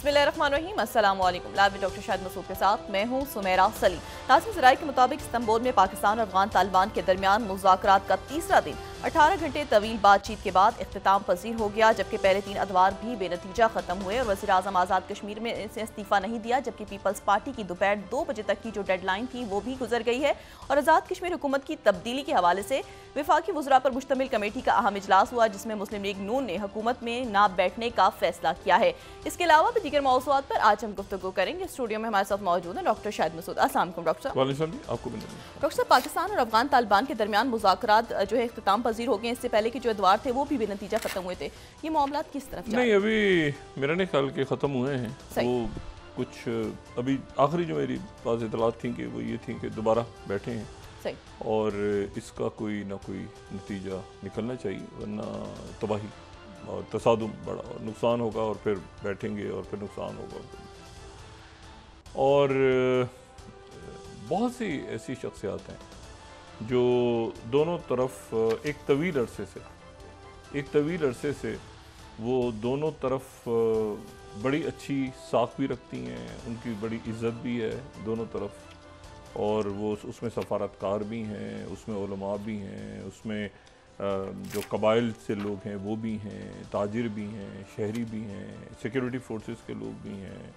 बिस्मिल्लाहिर्रहमानिर्रहीम, अस्सलाम वालेकुम। लाइव डॉक्टर शाहिद मसूद के साथ मैं हूँ सुमेरा सलीम। ताज़ा ज़राए के मुताबिक इस्तांबुल में पाकिस्तान और अफगान तालिबान के दरमियान मुज़ाकरात का तीसरा दिन 18 घंटे तवील बातचीत के बाद इख्तिताम पजीर हो गया, जबकि पहले 3 अदवार भी बेनतीजा खत्म हुए और वज़ीर आज़म आज़ाद कश्मीर में से इस्तीफ़ा नहीं दिया, जबकि पीपल्स पार्टी की दोपहर 2 बजे तक की जो डेडलाइन थी वो भी गुजर गई है। और आज़ाद कश्मीर हुकूमत की तब्दीली के हवाले से वफाकी वज़रा पर मुश्तमिल कमेटी का अहम इजलास हुआ, जिसमें मुस्लिम लीग नून ने हुकूमत में ना बैठने का फैसला किया है। इसके अलावा भी दीगर मौज़ूआत पर आज हम गुफ्तगू करेंगे। स्टूडियो में हमारे साथ मौजूद है डॉक्टर शाहिद मसूद। अस्सलाम वालेकुम डॉक्टर साहब। डॉक्टर साहब, पाकिस्तान और अफगान तालिबान के दरमियान मुज़ाकरात जो है इख्तिताम पजीर हो गए। इससे पहले के जो अदवार थे वो भी बेनतीजा खत्म हुए थे। ये मामला किस तरफ जा रहे हैं? नहीं, अभी मेरा नहीं ख्याल के ख़त्म हुए हैं। वो कुछ अभी आखिरी जो मेरी पास इतलात थी कि वो ये थी कि दोबारा बैठे हैं सही, और इसका कोई ना कोई नतीजा निकलना चाहिए, वरना तबाही और तसादुम बड़ा और नुकसान होगा, और फिर बैठेंगे और फिर नुकसान होगा। और बहुत सी ऐसी शख्सियात हैं जो दोनों तरफ एक तवील अरसे से वो दोनों तरफ बड़ी अच्छी साख भी रखती हैं, उनकी बड़ी इज़्ज़त भी है दोनों तरफ, और वो उसमें सफारतकार भी हैं, उसमें उलमा भी हैं, उसमें जो कबाइल से लोग हैं वो भी हैं, ताजिर भी हैं, शहरी भी हैं, सिक्योरिटी फोर्सेस के लोग भी हैं।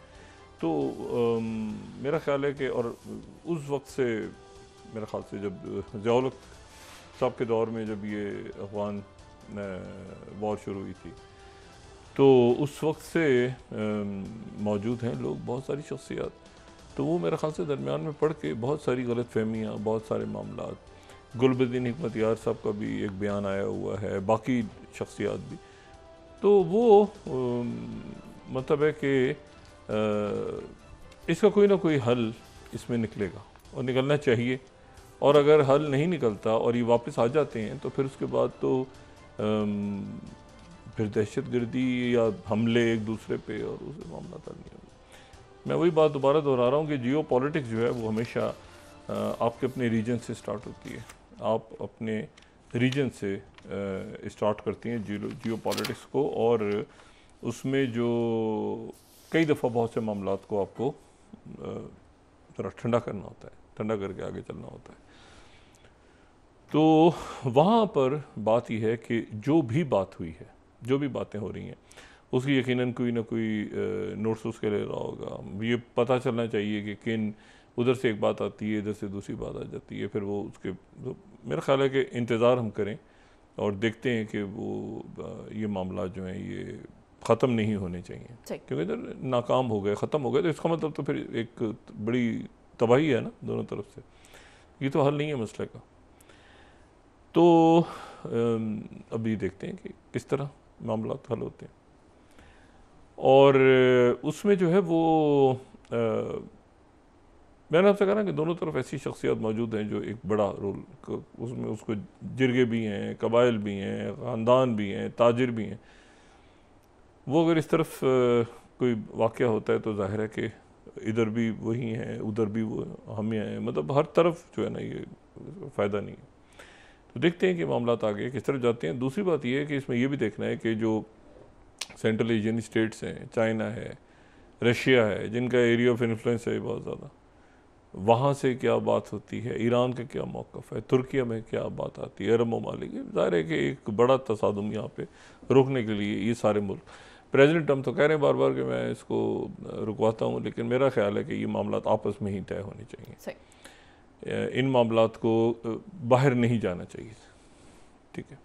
तो मेरा ख्याल है कि और उस वक्त से मेरा ख्याल से जब ज़िया-उल-हक साहब के दौर में जब ये अफ़गान वॉर शुरू हुई थी, तो उस वक्त से मौजूद हैं लोग, बहुत सारी शख्सियात। तो वो मेरे ख्याल से दरमियान में पढ़ के बहुत सारी गलत फहमियाँ, बहुत सारे मामलात, गुलबद्दीन हिकमत यार साहब का भी एक बयान आया हुआ है, बाकी शख्सियात भी, तो वो मतलब है कि इसका कोई ना कोई हल इसमें निकलेगा और निकलना चाहिए। और अगर हल नहीं निकलता और ये वापस आ जाते हैं तो फिर उसके बाद तो फिर दहशतगर्दी या हमले एक दूसरे पे और उससे मामला हल नहीं होगा। मैं वही बात दोबारा दोहरा रहा हूँ कि जियो पॉलिटिक्स जो है वो हमेशा आपके अपने रीजन से स्टार्ट होती है। आप अपने रीजन से स्टार्ट करती हैं जियो पॉलिटिक्स को, और उसमें जो कई दफ़ा बहुत से मामलात को आपको ज़रा ठंडा करना होता है, ठंडा करके आगे चलना होता है। तो वहाँ पर बात यह है कि जो भी बात हुई है, जो भी बातें हो रही हैं, उसकी यकीनन कोई ना कोई नोट्स उसके ले रहा होगा। ये पता चलना चाहिए कि किन उधर से एक बात आती है, इधर से दूसरी बात आ जाती है, फिर वो उसके तो मेरा ख्याल है कि इंतज़ार हम करें और देखते हैं कि वो ये मामला जो हैं ये ख़त्म नहीं होने चाहिए, क्योंकि इधर नाकाम हो गए, ख़त्म हो गए तो इसका मतलब तो फिर एक बड़ी तबाही है ना दोनों तरफ से। ये तो हल नहीं है मसले का। तो अभी देखते हैं कि किस तरह मामला हल होते हैं। और उसमें जो है वो मैंने आपसे कहा ना कि दोनों तरफ ऐसी शख्सियत मौजूद हैं जो एक बड़ा रोल उसमें, उसको जिरगे भी हैं, कबाइल भी हैं, ख़ानदान भी हैं, ताजिर भी हैं। वो अगर इस तरफ कोई वाक़या होता है तो ज़ाहिर है कि इधर भी वही हैं, उधर भी वो हमें हैं, मतलब हर तरफ जो है ना ये फ़ायदा नहीं है। तो देखते हैं कि मामलात आगे किस तरफ जाते हैं। दूसरी बात ये है कि इसमें यह भी देखना है कि जो सेंट्रल एशियन स्टेट्स हैं, चाइना है, रशिया है, जिनका एरिया ऑफ इन्फ्लुएंस है बहुत ज़्यादा, वहाँ से क्या बात होती है, ईरान का क्या मौक़िफ़ है, तुर्किया में क्या बात आती है, अरब ममालिक, ज़ाहिर है कि एक बड़ा तसादुम यहाँ पे रोकने के लिए ये सारे मुल्क, प्रेसिडेंट ट्रम्प तो कह रहे हैं बार बार कि मैं इसको रुकवाता हूँ, लेकिन मेरा ख्याल है कि ये मामलात आपस में ही तय होने चाहिए। इन मामलात को बाहर नहीं जाना चाहिए, ठीक है।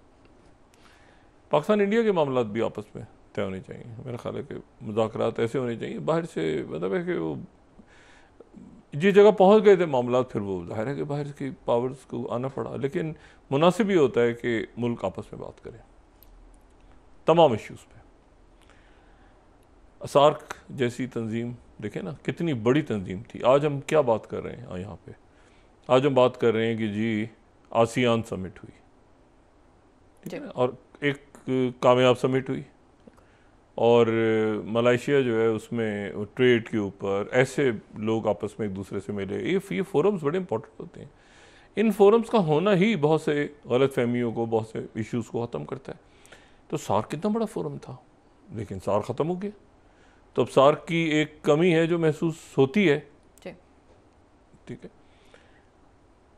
पाकिस्तान इंडिया के मामलात भी आपस में तय होने चाहिए। मेरा ख्याल है कि मुज़ाकरात ऐसे होने चाहिए, बाहर से मतलब है कि वो जिस जगह पहुँच गए थे मामलात, फिर वो ज़ाहिर है कि बाहर की पावर्स को आना पड़ा, लेकिन मुनासिब ही होता है कि मुल्क आपस में बात करें तमाम इश्यूज़ पे। सार्क जैसी तंजीम देखें ना, कितनी बड़ी तंजीम थी। आज हम क्या बात कर रहे हैं यहाँ पे? आज हम बात कर रहे हैं कि जी आसियान समिट हुई, ठीक है, और एक कामयाब समिट हुई, और मलेशिया जो है उसमें ट्रेड के ऊपर ऐसे लोग आपस में एक दूसरे से मिले। ये फोरम्स बड़े इंपॉर्टेंट होते हैं। इन फोरम्स का होना ही बहुत से गलत फहमियों को, बहुत से इश्यूज़ को ख़त्म करता है। तो सार्क कितना बड़ा फोरम था, लेकिन सार्क ख़त्म हो गया। तो अब सार्क की एक कमी है जो महसूस होती है, ठीक है,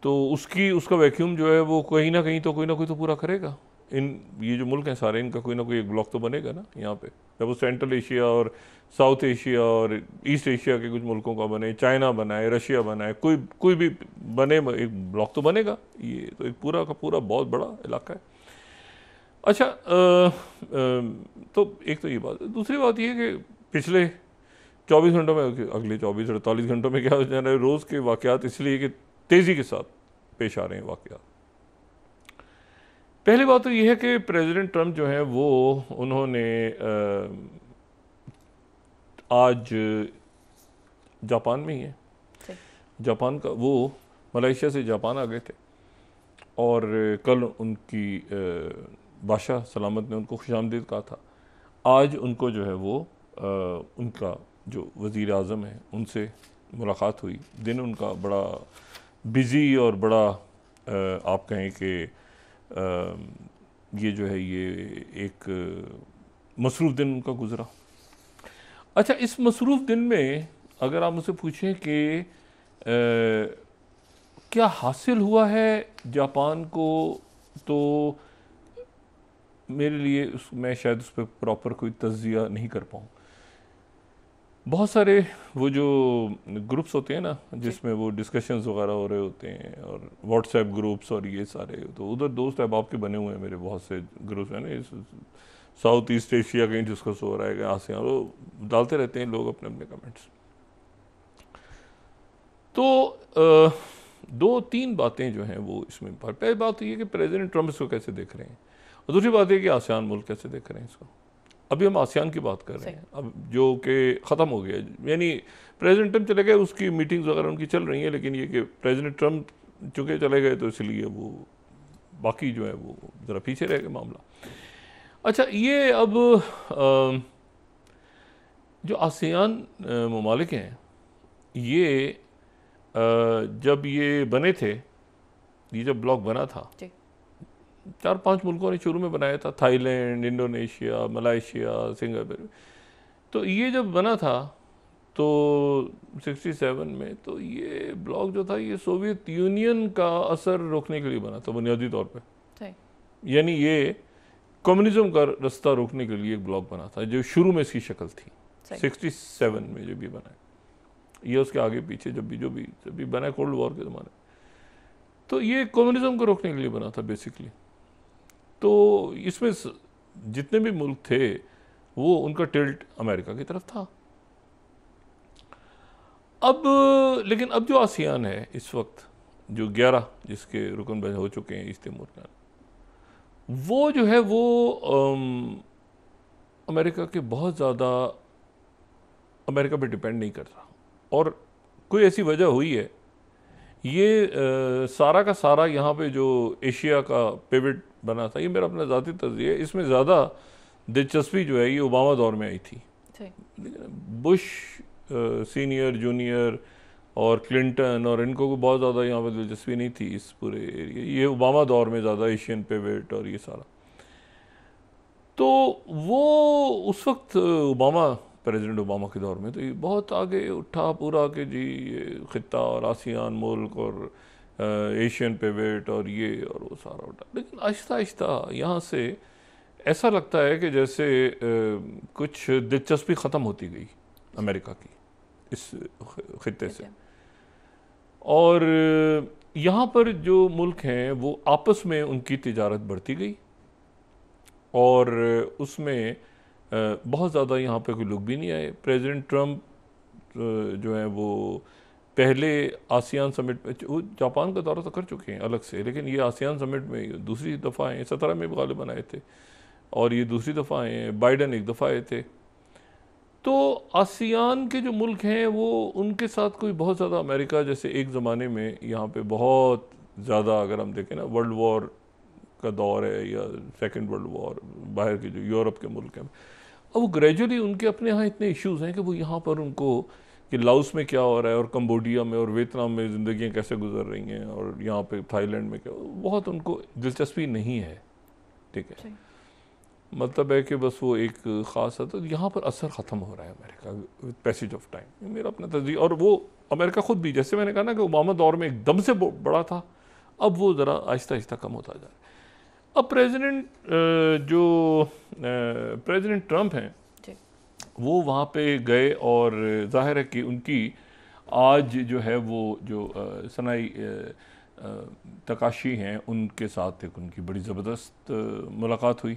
तो उसका वैक्यूम जो है वो कहीं ना कहीं तो कोई ना कोई तो पूरा करेगा। ये जो मुल्क हैं सारे, इनका कोई ना कोई एक ब्लॉक तो बनेगा ना यहाँ पे, जब वो सेंट्रल एशिया और साउथ एशिया और ईस्ट एशिया के कुछ मुल्कों का बने, चाइना बनाए, रशिया बनाए, कोई भी बने, एक ब्लॉक तो बनेगा। ये तो एक पूरा का पूरा बहुत बड़ा इलाका है। अच्छा, तो एक तो ये बात है। दूसरी बात ये कि पिछले 24 घंटों में, अगले 24-48 घंटों में क्या हो जा रहा है, रोज़ के वाक़यात इसलिए कि तेज़ी के साथ पेश आ रहे हैं वाक़यात। पहली बात तो ये है कि प्रेसिडेंट ट्रंप जो है वो उन्होंने आज जापान में ही है, जापान का, वो मलेशिया से जापान आ गए थे और कल उनकी बादशाह सलामत ने उनको खुशामदीद कहा था। आज उनको जो है वो उनका जो वज़ीर आज़म है उनसे मुलाकात हुई। दिन उनका बड़ा बिज़ी और बड़ा आप कहें कि ये जो है ये एक मसरूफ़ दिन उनका गुज़रा। अच्छा, इस मसरूफ़ दिन में अगर आप मुझसे पूछें कि क्या हासिल हुआ है जापान को, तो मेरे लिए मैं शायद उस पर प्रॉपर कोई तज़किया नहीं कर पाऊँ। बहुत सारे वो जो ग्रुप्स होते हैं ना जिसमें वो डिस्कशंस वगैरह हो रहे होते हैं, और व्हाट्सएप ग्रुप्स और ये सारे, तो उधर दोस्त अहबाब के बने हुए हैं मेरे बहुत से ग्रुप्स हैं ना, साउथ ईस्ट एशिया कहीं डिस्कस हो रहा है कि आसियान, वो डालते रहते हैं लोग अपने अपने कमेंट्स। तो 2-3 बातें जो हैं वो इसमें, पहली बात तो ये कि प्रेसिडेंट ट्रंप इसको कैसे देख रहे हैं, और दूसरी बात ये कि आसियान मुल्क कैसे देख रहे हैं इसको। अभी हम आसियान की बात कर रहे हैं, अब जो कि ख़त्म हो गया, यानी प्रेसिडेंट ट्रंप चले गए, उसकी मीटिंग्स वगैरह उनकी चल रही हैं, लेकिन ये कि प्रेसिडेंट ट्रंप चूँकि चले गए तो इसलिए वो बाकी जो है वो ज़रा पीछे रह गया मामला। अच्छा, ये अब जो आसियान ममालिक हैं, ये जब ये बने थे, ये जब ब्लॉक बना था, 4-5 मुल्कों ने शुरू में बनाया था, थाईलैंड, इंडोनेशिया, मलेशिया, सिंगापुर। तो ये जब बना था तो 67 में, तो ये ब्लॉक जो था ये सोवियत यूनियन का असर रोकने के लिए बना था बुनियादी तौर पे। यानी ये कम्युनिज्म का रास्ता रोकने के लिए एक ब्लॉक बना था, जो शुरू में इसकी शक्ल थी 67 में जब ये बना। ये उसके आगे पीछे जब भी बना कोल्ड वॉर के ज़माने, तो ये कम्युनिज्म को रोकने के लिए बना था बेसिकली। तो इसमें जितने भी मुल्क थे वो उनका टिल्ट अमेरिका की तरफ था। अब लेकिन अब जो आसियान है इस वक्त, जो 11 जिसके रुकन हो चुके हैं ईस्ट तिमोर का, वो जो है वो अमेरिका के बहुत ज़्यादा अमेरिका पे डिपेंड नहीं कर रहा, और कोई ऐसी वजह हुई है, ये सारा का सारा यहाँ पे जो एशिया का पिवट बना था, ये मेरा अपना ज़ाती तज़किया है, इसमें ज़्यादा दिलचस्पी जो है ये ओबामा दौर में आई थी। बुश सीनियर, जूनियर और क्लिंटन और इनको को बहुत ज़्यादा यहाँ पर दिलचस्पी नहीं थी इस पूरे एरिया, ये ओबामा दौर में ज़्यादा एशियन पिवट और ये सारा। तो वो उस वक्त प्रेसिडेंट ओबामा के दौर में तो ये बहुत आगे उठा पूरा कि जी ये ख़ित्ता और आसियान मुल्क और एशियन पिवट और ये और वो सारा उठा। लेकिन आहिस्ता आहिस्ता यहाँ से ऐसा लगता है कि जैसे कुछ दिलचस्पी ख़त्म होती गई अमेरिका की इस ख़ित्ते से, और यहाँ पर जो मुल्क हैं वो आपस में उनकी तिजारत बढ़ती गई, और उसमें बहुत ज़्यादा यहाँ पे कोई लोग भी नहीं आए। प्रेसिडेंट ट्रंप जो है वो पहले आसियान समिट में, वो जापान का दौरा तो कर चुके हैं अलग से, लेकिन ये आसियान समिट में दूसरी दफ़ा आए, 17 में भी गालिबन आए थे, और ये दूसरी दफ़ा आए हैं, बाइडन एक दफ़ा आए थे। तो आसियान के जो मुल्क हैं वो उनके साथ कोई बहुत ज़्यादा अमेरिका जैसे एक ज़माने में यहाँ पे बहुत ज़्यादा, अगर हम देखें ना, वर्ल्ड वॉर का दौर है या सेकेंड वर्ल्ड वॉर, बाहर के जो यूरोप के मुल्क हैं, अब वो ग्रेजुअली उनके अपने यहाँ इतने इश्यूज़ हैं कि वो यहाँ पर उनको कि लाओस में क्या हो रहा है और कंबोडिया में और वियतनाम में ज़िंदगियाँ कैसे गुजर रही हैं, और यहाँ पे थाईलैंड में क्या, बहुत उनको दिलचस्पी नहीं है। ठीक है, मतलब है कि बस वो एक ख़ास है, तो यहाँ पर असर ख़त्म हो रहा है America with passage of time, मेरा अपना तजवीज़। और वो अमेरिका ख़ुद भी, जैसे मैंने कहा ना कि ओबामा दौर में एकदम से बड़ा था, अब वो ज़रा आहिस्ता आहिस्ता कम होता जा रहा है। अब प्रेसिडेंट ट्रंप हैं, वो वहाँ पे गए और जाहिर है कि उनकी आज जो है वो जो सनाई तकाशी हैं उनके साथ एक उनकी बड़ी ज़बरदस्त मुलाकात हुई।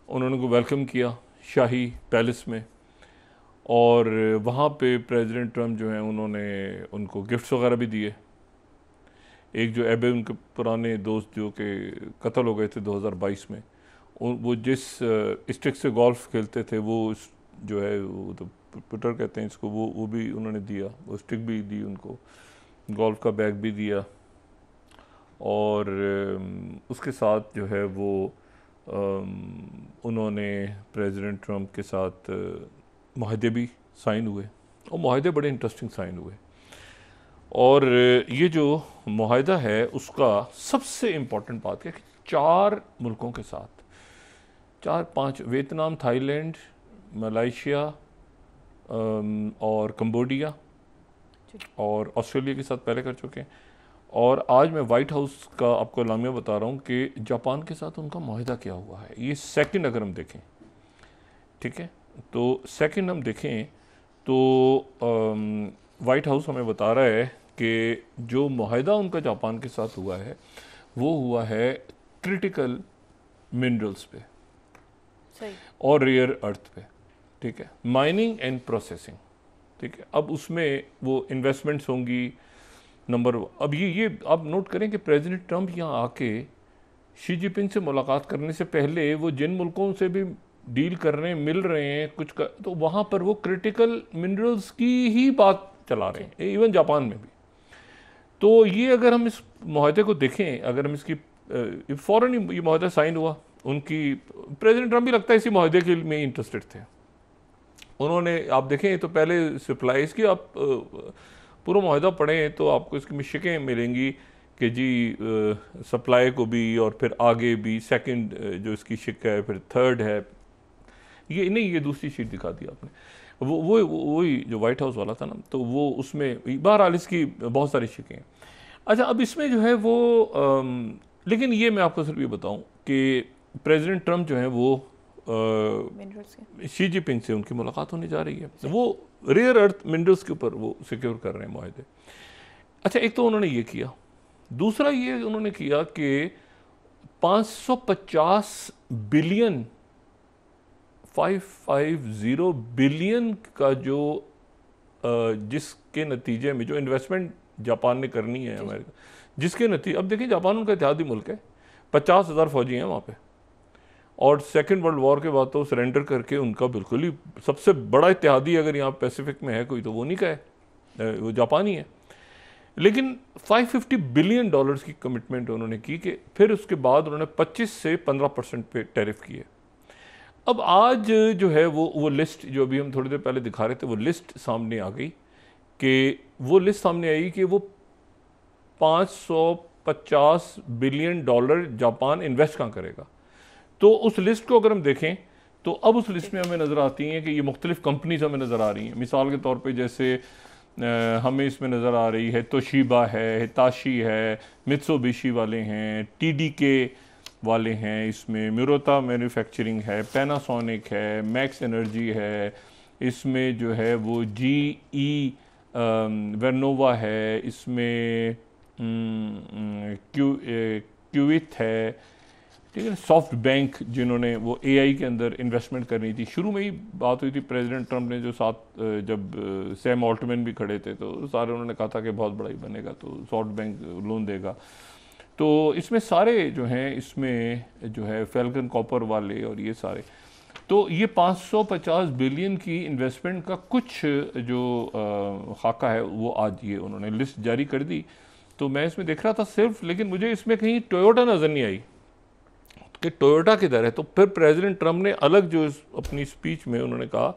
उन्होंने को वेलकम किया शाही पैलेस में, और वहाँ पे प्रेसिडेंट ट्रंप जो हैं उन्होंने उनको गिफ्ट्स वगैरह भी दिए। एक जो एबे उनके पुराने दोस्त जो कि कत्ल हो गए थे 2022 में, वो जिस स्टिक से गोल्फ खेलते थे, वो जो है वो तो पुटर कहते हैं इसको, वो भी उन्होंने दिया, वो स्टिक भी दी उनको, गोल्फ का बैग भी दिया। और उसके साथ जो है वो उन्होंने प्रेसिडेंट ट्रंप के साथ मुआहदे भी साइन हुए, और मुआहदे बड़े इंटरेस्टिंग साइन हुए। और ये जो मुआहदा है उसका सबसे इम्पोर्टेंट बात है कि 4 मुल्कों के साथ, 4-5, वियतनाम, थाईलैंड, मलेशिया और कंबोडिया और ऑस्ट्रेलिया के साथ पहले कर चुके हैं। और आज मैं वाइट हाउस का आपको लामिया बता रहा हूँ कि जापान के साथ उनका मुआहदा क्या हुआ है। ये सेकंड अगर हम देखें, ठीक है, तो सेकंड हम देखें तो वाइट हाउस हमें बता रहा है कि जो मुआहदा उनका जापान के साथ हुआ है वो हुआ है क्रिटिकल मिनरल्स पे और रेयर अर्थ पे, ठीक है, माइनिंग एंड प्रोसेसिंग, ठीक है। अब उसमें वो इन्वेस्टमेंट्स होंगी नंबर। अब ये आप नोट करें कि प्रेसिडेंट ट्रंप यहाँ आके शी जिनपिंग से मुलाकात करने से पहले वो जिन मुल्कों से भी डील कर रहे हैं, मिल रहे हैं कुछ कर, तो वहाँ पर वो क्रिटिकल मिनरल्स की ही बात चला रहे हैं, इवन जापान में भी। तो ये अगर हम इस मुआहदे को देखें, अगर हम इसकी फ़ौरन ही ये मुआहदा साइन हुआ, उनकी प्रेसिडेंट ट्रंप भी लगता है इसी मुआहदे के में इंटरेस्टेड थे। उन्होंने, आप देखें तो पहले सप्लाईज़ की आप पूरा मुआहदा पढ़ें तो आपको इसकी मिशकें मिलेंगी कि जी सप्लाई को भी और फिर आगे भी सेकंड जो इसकी शिक है, फिर थर्ड है, ये नहीं, ये दूसरी शीट दिखा दी आपने, वही जो वाइट हाउस वाला था ना, तो वो उसमें बहरहाल इसकी बहुत सारी शिकें हैं। अच्छा, अब इसमें जो है वो लेकिन ये मैं आपको सिर्फ ये बताऊं कि प्रेसिडेंट ट्रंप जो है वो शी जिनपिंग से उनकी मुलाकात होने जा रही है, वो रेयर अर्थ मिनरल्स के ऊपर वो सिक्योर कर रहे हैं मुआहदे। अच्छा, एक तो उन्होंने ये किया, दूसरा ये उन्होंने किया कि 550 बिलियन 550 बिलियन का जो जिसके नतीजे में जो इन्वेस्टमेंट जापान ने करनी है अमेरिका, जिसके नतीजे, अब देखिए जापान उनका इत्तेहादी मुल्क है, 50,000 फौजी हैं वहाँ पे, और सेकेंड वर्ल्ड वॉर के बाद तो सरेंडर करके उनका बिल्कुल ही सबसे बड़ा इत्तेहादी अगर यहाँ पैसिफिक में है कोई तो वो नहीं का है, वो जापान ही है। लेकिन 550 बिलियन डॉलर्स की कमिटमेंट उन्होंने की कि फिर उसके बाद उन्होंने 25 से 15% पे टैरिफ किए। अब आज जो है वो लिस्ट जो अभी हम थोड़ी देर पहले दिखा रहे थे, वो लिस्ट सामने आ गई कि वो लिस्ट सामने आई कि वो 550 बिलियन डॉलर जापान इन्वेस्ट कहाँ करेगा। तो उस लिस्ट को अगर हम देखें तो अब उस लिस्ट में हमें नज़र आती हैं कि ये मुख्तलिफ कंपनीज हमें नज़र आ रही हैं। मिसाल के तौर पे जैसे हमें इसमें नज़र आ रही है तोशिबा है, हिताशी है, मित्सुबिशी वाले हैं, TDK वाले हैं, इसमें म्यूरोता मैन्युफैक्चरिंग है, पैनासोनिक है, मैक्स एनर्जी है, इसमें जो है वो GE वर्नोवा है, इसमें क्यूविथ है, ठीक है, सॉफ्ट बैंक जिन्होंने वो AI के अंदर इन्वेस्टमेंट करनी थी। शुरू में ही बात हुई थी, प्रेसिडेंट ट्रंप ने जो साथ जब सैम ऑल्टमैन भी खड़े थे तो सारे उन्होंने कहा था कि बहुत बड़ा ही बनेगा तो सॉफ्ट बैंक लोन देगा। तो इसमें सारे जो हैं, इसमें जो है फैल्कन कॉपर वाले और ये सारे, तो ये 550 बिलियन की इन्वेस्टमेंट का कुछ जो खाका है वो आज ये उन्होंने लिस्ट जारी कर दी। तो मैं इसमें देख रहा था सिर्फ, लेकिन मुझे इसमें कहीं टोयोटा नज़र नहीं आई कि टोयोटा किधर है। तो फिर प्रेसिडेंट ट्रंप ने अलग जो अपनी स्पीच में उन्होंने कहा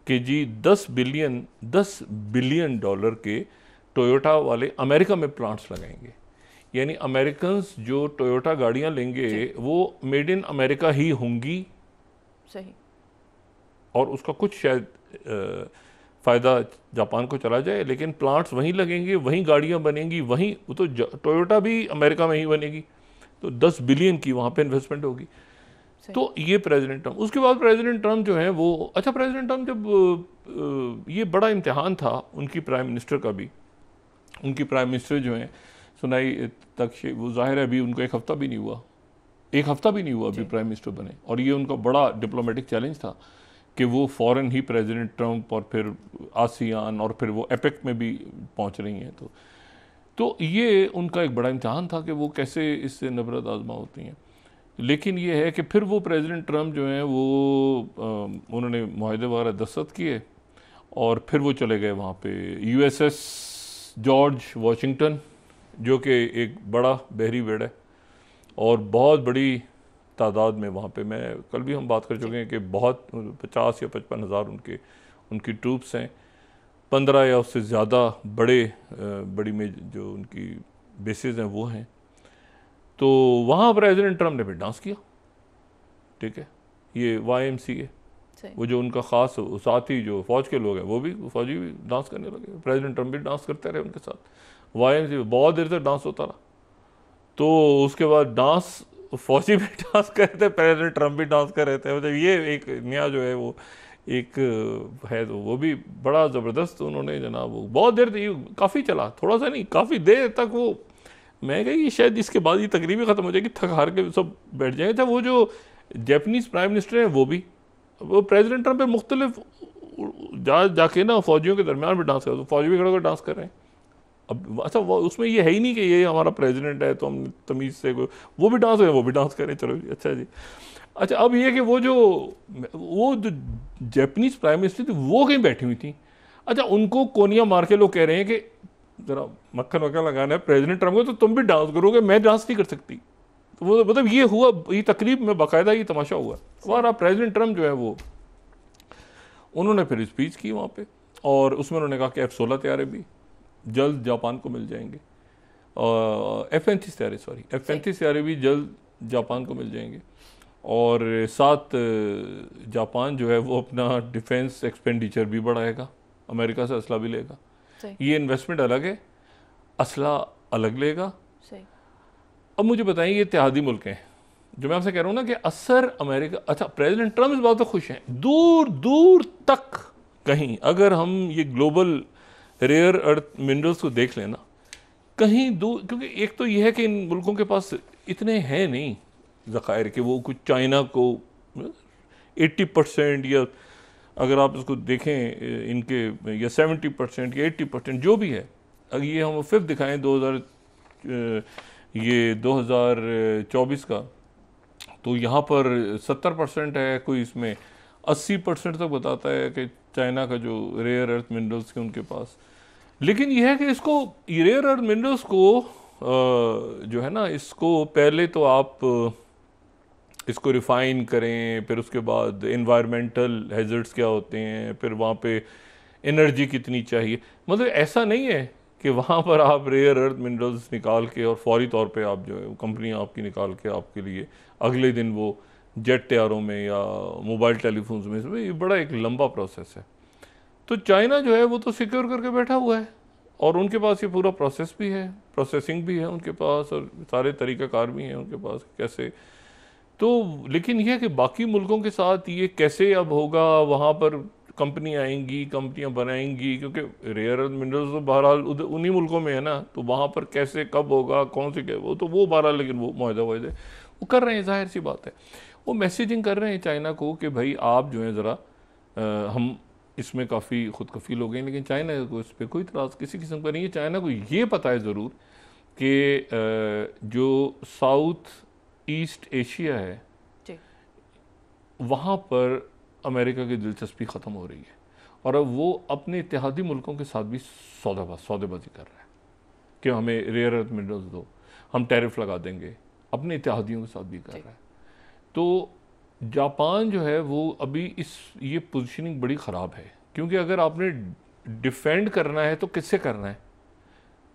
कि जी 10 बिलियन डॉलर के टोयोटा वाले अमेरिका में प्लांट्स लगाएंगे, यानी अमेरिकन्स जो टोयोटा गाड़ियां लेंगे वो मेड इन अमेरिका ही होंगी, सही। और उसका कुछ शायद फ़ायदा जापान को चला जाए, लेकिन प्लांट्स वहीं लगेंगे, वहीं गाड़ियाँ बनेंगी, वहीं वो तो टोयोटा भी अमेरिका में ही बनेगी, तो 10 बिलियन की वहाँ पे इन्वेस्टमेंट होगी। सही। तो ये प्रेसिडेंट ट्रम्प, उसके बाद प्रेसिडेंट ट्रम्प जो है वो, अच्छा प्रेसिडेंट ट्रम्प जब ये बड़ा इम्तिहान था उनकी प्राइम मिनिस्टर का भी, उनकी प्राइम मिनिस्टर जो हैं सुनाई तक वो जाहिर है अभी उनको एक हफ़्ता भी नहीं हुआ, एक हफ़्ता भी नहीं हुआ अभी प्राइम मिनिस्टर बने, और ये उनका बड़ा डिप्लोमेटिक चैलेंज था कि वो फ़ौरन ही प्रेसिडेंट ट्रम्प और फिर आसियान और फिर वो एपेक में भी पहुंच रही हैं, तो ये उनका एक बड़ा इम्तहान था कि वो कैसे इससे नफरत आजमा होती हैं। लेकिन ये है कि फिर वो प्रेसिडेंट ट्रम्प जो हैं वो उन्होंने मुआहदे वगैरह दस्तखत किए और फिर वो चले गए वहाँ पे USS जॉर्ज वाशिंगटन, जो कि एक बड़ा बहरी बेड़ा है और बहुत बड़ी तादाद में वहाँ पे, मैं कल भी हम बात कर चुके हैं कि बहुत 50 या 55 हज़ार उनकी ट्रूप्स हैं, 15 या उससे ज़्यादा बड़ी में जो उनकी बेसिस हैं वो हैं। तो वहाँ प्रेसिडेंट ट्रम्प ने फिर डांस किया, ठीक है, ये YMCA, वो जो उनका ख़ास साथी जो फ़ौज के लोग हैं वो भी फ़ौजी भी डांस करने लगे, प्रेसिडेंट ट्रम्प भी डांस करते रहे उनके साथ, YMCA बहुत देर तक डांस होता रहा। तो उसके बाद डांस फौजी भी डांस कर रहे थे, प्रेसिडेंट ट्रम्प भी डांस कर रहे थे, मतलब ये एक नया जो है वो एक है, तो वो भी बड़ा ज़बरदस्त उन्होंने जनाब, वो बहुत देर तक काफ़ी चला, थोड़ा सा नहीं काफ़ी देर तक वो, मैं कही कि शायद इसके बाद ये तकरीब ख़त्म हो जाएगी, थक हार के सब बैठ जाएंगे। था वो जो जापानीज़ प्राइम मिनिस्टर हैं वो प्रेसिडेंट ट्रम्प पे मुख्तलिफ जाके ना फ़ौजियों के दरमियान भी डांस कर, तो फ़ौजी भी खड़े होकर डांस कर रहे हैं। अब अच्छा वो उसमें ये है ही नहीं कि ये हमारा प्रेसिडेंट है तो हम तमीज़ से वो भी डांस वो भी डांस करें, चलो जी अच्छा जी। अच्छा अब ये कि वो जो जापानीज़ प्राइम मिनिस्टर थी वो कहीं बैठी हुई थी, अच्छा उनको कोनिया मार के लोग कह रहे हैं कि ज़रा मक्खन वक्खन लगाना है प्रेसिडेंट ट्रम्प को तो तुम भी डांस करोगे, मैं डांस नहीं कर सकती। तो वो मतलब ये हुआ, ये तकरीब में बाकायदा ये तमाशा हुआ। हमारा प्रेसिडेंट ट्रम्प जो है वो उन्होंने फिर स्पीच की वहाँ पे और उसमें उन्होंने कहा कि F-16 तैयारे भी जल्द जापान को मिल जाएंगे, और F-35 तैयारे भी जल्द जापान को मिल जाएंगे, और साथ जापान जो है वो अपना डिफेंस एक्सपेंडिचर भी बढ़ाएगा, अमेरिका से असला भी लेगा, ये इन्वेस्टमेंट अलग है, असला अलग लेगा। अब मुझे बताएं ये इत्तेहादी मुल्क हैं जो मैं आपसे कह रहा हूँ ना कि असर अमेरिका, अच्छा प्रेसिडेंट ट्रम्प इस बात पर खुश हैं, दूर दूर तक कहीं अगर हम ये ग्लोबल रेयर अर्थ मिनरल्स को देख लेना कहीं दूर, क्योंकि एक तो ये है कि इन मुल्कों के पास इतने हैं नहीं ज़खायर के, वो कुछ चाइना को 80% या अगर आप इसको देखें इनके या 70% या 80% जो भी है, अगर ये हम फिर दिखाएं 2024 का, तो यहाँ पर 70% है, कोई इसमें 80% तक बताता है कि चाइना का जो रेयर अर्थ मिनरल्स के उनके पास। लेकिन यह है कि इसको रेयर अर्थ मिनरल्स को जो है ना, इसको पहले तो आप इसको रिफ़ाइन करें, फिर उसके बाद एनवायरमेंटल हैज़र्ड्स क्या होते हैं, फिर वहाँ पे एनर्जी कितनी चाहिए, मतलब ऐसा नहीं है कि वहाँ पर आप रेयर अर्थ मिनरल्स निकाल के और फौरी तौर पे आप जो है कंपनियाँ आपकी निकाल के आपके लिए अगले दिन वो जेट तैयारों में या मोबाइल टेलीफोन्स में, इसमें ये बड़ा एक लंबा प्रोसेस है। तो चाइना जो है वो तो सिक्योर करके बैठा हुआ है और उनके पास ये पूरा प्रोसेस भी है, प्रोसेसिंग भी है उनके पास, और सारे तरीक़ाकार भी हैं उनके पास कैसे। तो लेकिन यह है कि बाकी मुल्कों के साथ ये कैसे अब होगा, वहाँ पर कंपनी आएंगी, कंपनियां बनाएंगी, क्योंकि रेयर अर्थ मिनरल्स तो बहरहाल उन्हीं मुल्कों में है ना, तो वहाँ पर कैसे कब होगा, कौन सी क्या, वो तो वो बहरहाल, लेकिन वो मुआहदा वो कर रहे हैं, जाहिर सी बात है वो मैसेजिंग कर रहे हैं चाइना को कि भाई आप जो है ज़रा हम इसमें काफ़ी खुद कफील हो गए, लेकिन चाइना को इस पर कोई इतराज़ किसी किस्म का नहीं है। चाइना को ये पता है ज़रूर कि जो साउथ ईस्ट एशिया है वहाँ पर अमेरिका की दिलचस्पी ख़त्म हो रही है, और अब वो अपने इत्तेहादी मुल्कों के साथ भी सौदेबाजी कर रहा है कि हमें रेयर अर्थ मिनरल्स दो, हम टैरिफ लगा देंगे, अपने इत्तेहादियों के साथ भी कर रहा है। तो जापान जो है वो अभी ये पोजीशनिंग बड़ी ख़राब है, क्योंकि अगर आपने डिफेंड करना है तो किससे करना है,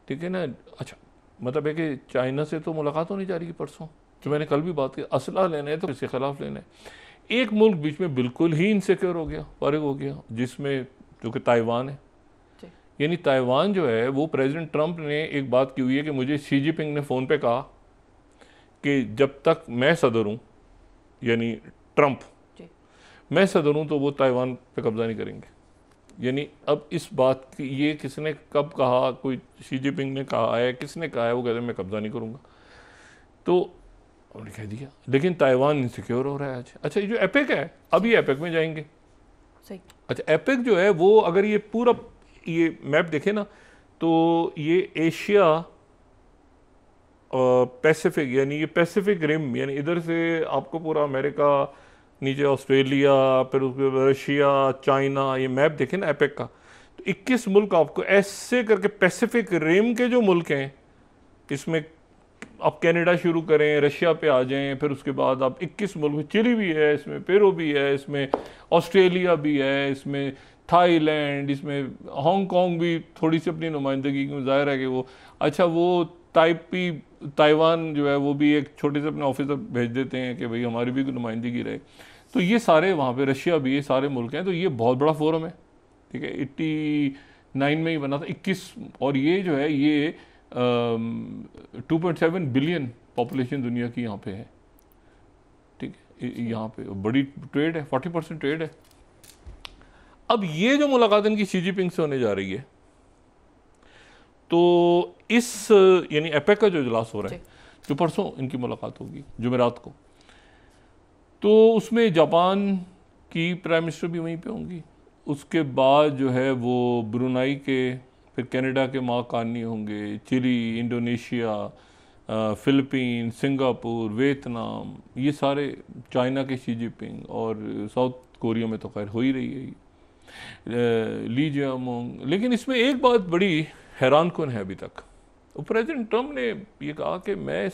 ठीक है ना। अच्छा मतलब है कि चाइना से तो मुलाकात होनी जा रही है परसों, जो मैंने कल भी बात की, असला लेना है तो किसके खिलाफ लेना है। एक मुल्क बीच में बिल्कुल ही इनसिक्योर हो गया, फारिग हो गया, जिसमें जो कि ताइवान है। यानी ताइवान जो है वो प्रेसिडेंट ट्रंप ने एक बात की हुई है कि मुझे शी जिनपिंग ने फ़ोन पे कहा कि जब तक मैं सदर हूँ, यानी ट्रंप मैं सदर हूँ, तो वो ताइवान पे कब्जा नहीं करेंगे। यानी अब इस बात की ये किसने कब कहा, कोई शी जिनपिंग ने कहा है, किसने कहा है, वो कहते हैं मैं कब्जा नहीं करूँगा, तो उन्होंने कह दिया। लेकिन ताइवान इनसिक्योर हो रहा है आज। अच्छा, ये जो एपेक है, अब ये एपेक में जाएंगे। सही। अच्छा, एपेक जो है वो अगर ये पूरा ये मैप देखे ना, तो ये एशिया पैसिफिक, यानी ये पैसिफिक रिम, यानी इधर से आपको पूरा अमेरिका, नीचे ऑस्ट्रेलिया, फिर उसके बाद रशिया, चाइना, ये मैप देखें ना एपेक का, तो 21 मुल्क आपको ऐसे करके पैसिफिक रिम के जो मुल्क हैं, इसमें आप कनाडा शुरू करें, रशिया पे आ जाएं, फिर उसके बाद आप 21 मुल्क, चिली भी है इसमें, पेरू भी है इसमें, ऑस्ट्रेलिया भी है इसमें, थाईलैंड, इसमें हांगकांग भी थोड़ी सी अपनी नुमाइंदगी की ज़ाहिर है कि वो, अच्छा वो ताइवान जो है वो भी एक छोटे से अपने ऑफिसर भेज देते हैं कि भाई हमारी भी नुमाइंदगी रहे। तो ये सारे वहाँ पे, रशिया भी, ये सारे मुल्क हैं। तो ये बहुत बड़ा फोरम है, ठीक है। 89 में ही बना था, 21, और ये जो है ये 2.7 बिलियन पॉपुलेशन दुनिया की यहाँ पे है, ठीक है। यहाँ पे बड़ी ट्रेड है, 40% ट्रेड है। अब ये जो मुलाकात इनकी शी जिनपिंग से होने जा रही है, तो इस यानी एपेक का जो इजलास हो रहा है, जो परसों इनकी मुलाकात होगी जुमेरात को, तो उसमें जापान की प्राइम मिनिस्टर भी वहीं पे होंगी। उसके बाद जो है वो ब्रुनाई के, फिर कनाडा के माकानी होंगे, Chile, Indonesia, Philippine, Singapore, Vietnam, ये सारे, चाइना के शी जिनपिंग, और साउथ कोरिया में तो खैर हो ही रही है ली जियामोंग। लेकिन इसमें एक बात बड़ी हैरान कौन है अभी तक, वो प्रेसिडेंट ट्रंप ने ये कहा कि मैं